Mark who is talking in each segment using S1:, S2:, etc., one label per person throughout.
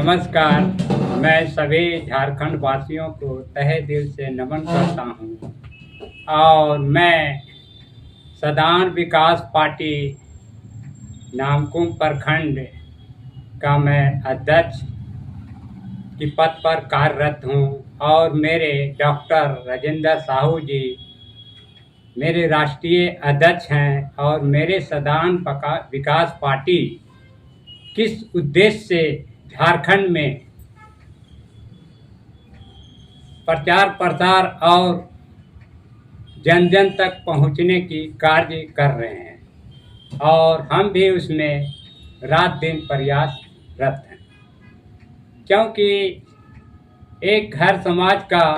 S1: नमस्कार। मैं सभी झारखंड वासियों को तहे दिल से नमन करता हूँ और मैं सदान विकास पार्टी नामकुम प्रखंड का मैं अध्यक्ष की पद पर कार्यरत हूँ और मेरे डॉक्टर राजेंद्र साहू जी मेरे राष्ट्रीय अध्यक्ष हैं और मेरे सदान विकास पार्टी किस उद्देश्य से झारखंड में प्रचार प्रसार और जन जन तक पहुंचने की कार्य कर रहे हैं और हम भी उसमें रात दिन प्रयासरत हैं, क्योंकि एक घर समाज का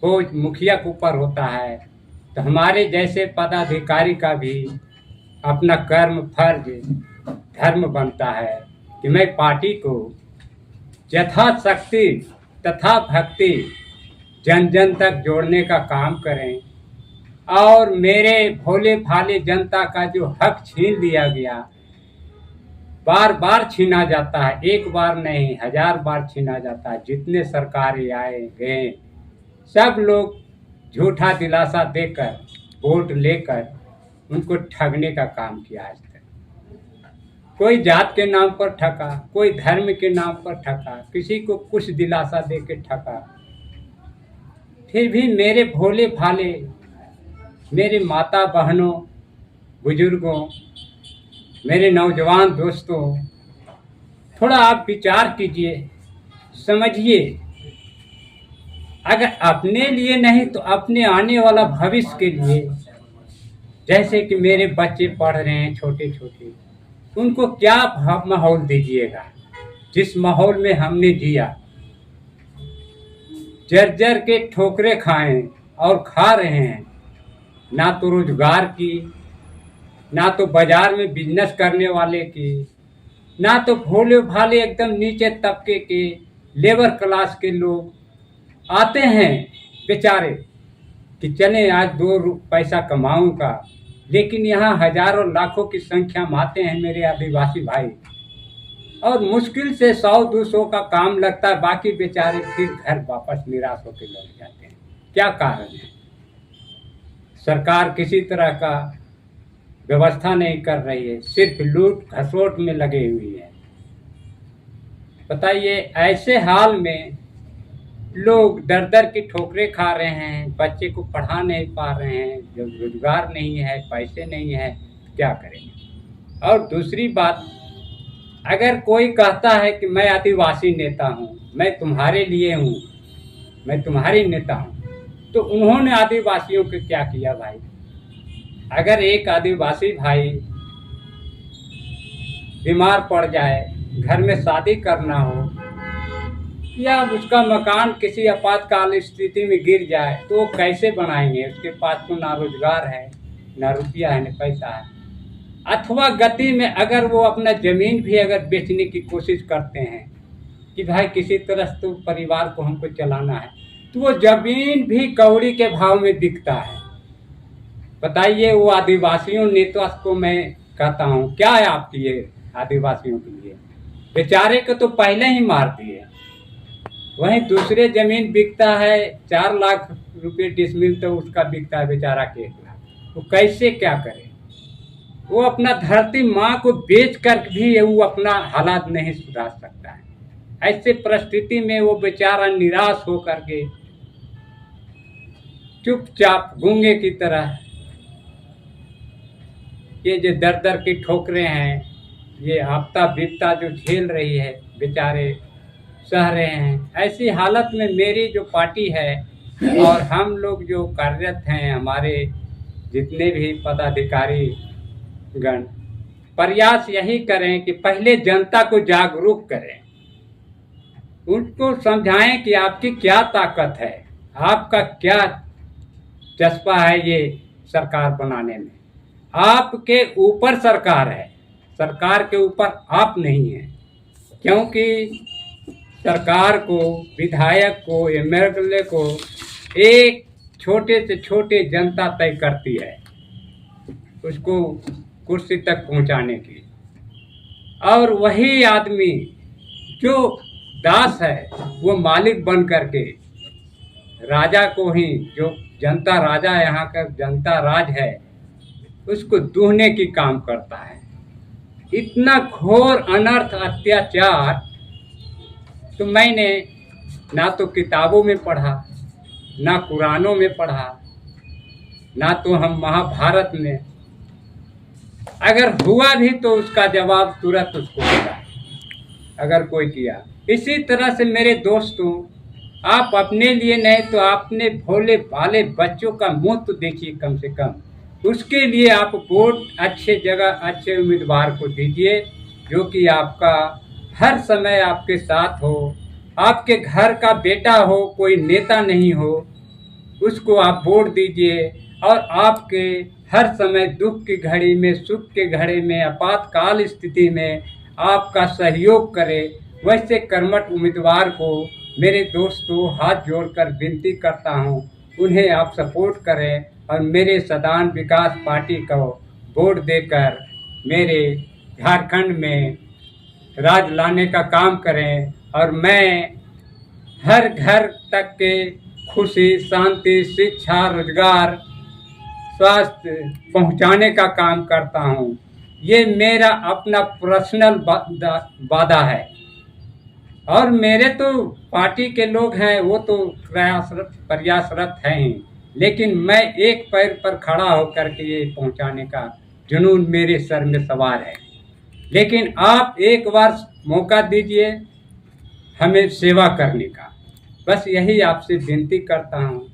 S1: बोझ मुखिया के ऊपर होता है, तो हमारे जैसे पदाधिकारी का भी अपना कर्म फर्ज धर्म बनता है कि मैं पार्टी को यथाशक्ति तथा भक्ति जन जन तक जोड़ने का काम करें और मेरे भोले भाले जनता का जो हक छीन लिया गया, बार बार छीना जाता है, एक बार नहीं 1000 बार छीना जाता है। जितने सरकारें आए गए सब लोग झूठा दिलासा देकर वोट लेकर उनको ठगने का काम किया आज तक। कोई जात के नाम पर ठगा, कोई धर्म के नाम पर ठगा, किसी को कुछ दिलासा दे के ठगा। फिर भी मेरे भोले भाले मेरे माता बहनों बुजुर्गों मेरे नौजवान दोस्तों, थोड़ा आप विचार कीजिए, समझिए। अगर अपने लिए नहीं तो अपने आने वाला भविष्य के लिए, जैसे कि मेरे बच्चे पढ़ रहे हैं छोटे छोटे, उनको क्या माहौल दीजिएगा जिस माहौल में हमने जिया। जर्जर के ठोकरे खाएं और खा रहे हैं, ना तो रोजगार की, ना तो बाजार में बिजनेस करने वाले की, ना तो भोले भाले एकदम नीचे तबके के लेबर क्लास के लोग आते हैं बेचारे कि चले आज 2 पैसा कमाऊंगा, लेकिन यहाँ हजारों लाखों की संख्या में आते हैं मेरे आदिवासी भाई और मुश्किल से 100-200 का काम लगता है, बाकी बेचारे फिर घर वापस निराश होकर लौट जाते हैं। क्या कारण है? सरकार किसी तरह का व्यवस्था नहीं कर रही है, सिर्फ लूट घसोट में लगे हुई है। बताइए, ऐसे हाल में लोग दर दर की ठोकरें खा रहे हैं, बच्चे को पढ़ा नहीं पा रहे हैं, जब रोजगार नहीं है, पैसे नहीं है, क्या करेंगे। और दूसरी बात, अगर कोई कहता है कि मैं आदिवासी नेता हूँ, मैं तुम्हारे लिए हूँ, मैं तुम्हारी नेता हूँ, तो उन्होंने आदिवासियों को क्या किया भाई। अगर एक आदिवासी भाई बीमार पड़ जाए, घर में शादी करना हो या उसका मकान किसी आपातकाल स्थिति में गिर जाए, तो वो कैसे बनाएंगे? उसके पास तो ना रोजगार है, ना रुपया है, ना पैसा है। अथवा गति में अगर वो अपना ज़मीन भी अगर बेचने की कोशिश करते हैं कि भाई किसी तरह तो परिवार को हमको चलाना है, तो वो ज़मीन भी कौड़ी के भाव में बिकता है। बताइए, वो आदिवासियों नेता को मैं कहता हूँ, क्या है आपकी ये आदिवासियों के लिए? बेचारे को तो पहले ही मार दिए। वहीं दूसरे ज़मीन बिकता है 4 लाख रुपए डिसमिल, तो उसका बिकता है बेचारा के 1 लाख। वो कैसे क्या करे? वो अपना धरती माँ को बेच कर भी वो अपना हालात नहीं सुधार सकता है। ऐसे परिस्थिति में वो बेचारा निराश होकर के चुपचाप गूंगे की तरह ये जो दर दर की ठोकरें हैं, ये आपदा विपदा जो झेल रही है, बेचारे सह रहे हैं। ऐसी हालत में मेरी जो पार्टी है और हम लोग जो कार्यरत हैं, हमारे जितने भी पदाधिकारी गण, प्रयास यही करें कि पहले जनता को जागरूक करें, उनको समझाएं कि आपकी क्या ताकत है, आपका क्या जज्बा है ये सरकार बनाने में। आपके ऊपर सरकार है, सरकार के ऊपर आप नहीं हैं, क्योंकि सरकार को, विधायक को, एमएलए को एक छोटे से छोटे जनता तय करती है उसको कुर्सी तक पहुंचाने की। और वही आदमी जो दास है वो मालिक बन करके राजा को ही, जो जनता राजा यहाँ का जनता राज है, उसको दूहने की काम करता है। इतना घोर अनर्थ अत्याचार तो मैंने ना तो किताबों में पढ़ा, ना कुरानों में पढ़ा, ना तो हम महाभारत में। अगर हुआ भी तो उसका जवाब तुरंत उसको मिला, अगर कोई किया। इसी तरह से मेरे दोस्तों, आप अपने लिए नहीं तो अपने भोले भाले बच्चों का मुंह तो देखिए कम से कम। उसके लिए आप वोट अच्छे जगह अच्छे उम्मीदवार को दीजिए, जो कि आपका हर समय आपके साथ हो, आपके घर का बेटा हो, कोई नेता नहीं हो, उसको आप वोट दीजिए और आपके हर समय दुख की घड़ी में, सुख के घड़ी में, आपातकाल स्थिति में आपका सहयोग करे। वैसे कर्मठ उम्मीदवार को मेरे दोस्तों हाथ जोड़कर विनती करता हूँ, उन्हें आप सपोर्ट करें और मेरे सदान विकास पार्टी को वोट देकर मेरे झारखंड में राज लाने का काम करें। और मैं हर घर तक के खुशी, शांति, शिक्षा, रोजगार, स्वास्थ्य पहुंचाने का काम करता हूं। ये मेरा अपना पर्सनल वादा है। और मेरे तो पार्टी के लोग हैं, वो तो प्रयासरत हैं ही, लेकिन मैं एक पैर पर खड़ा होकर के ये पहुंचाने का जुनून मेरे सर में सवार है। लेकिन आप एक बार मौका दीजिए हमें सेवा करने का, बस यही आपसे विनती करता हूँ।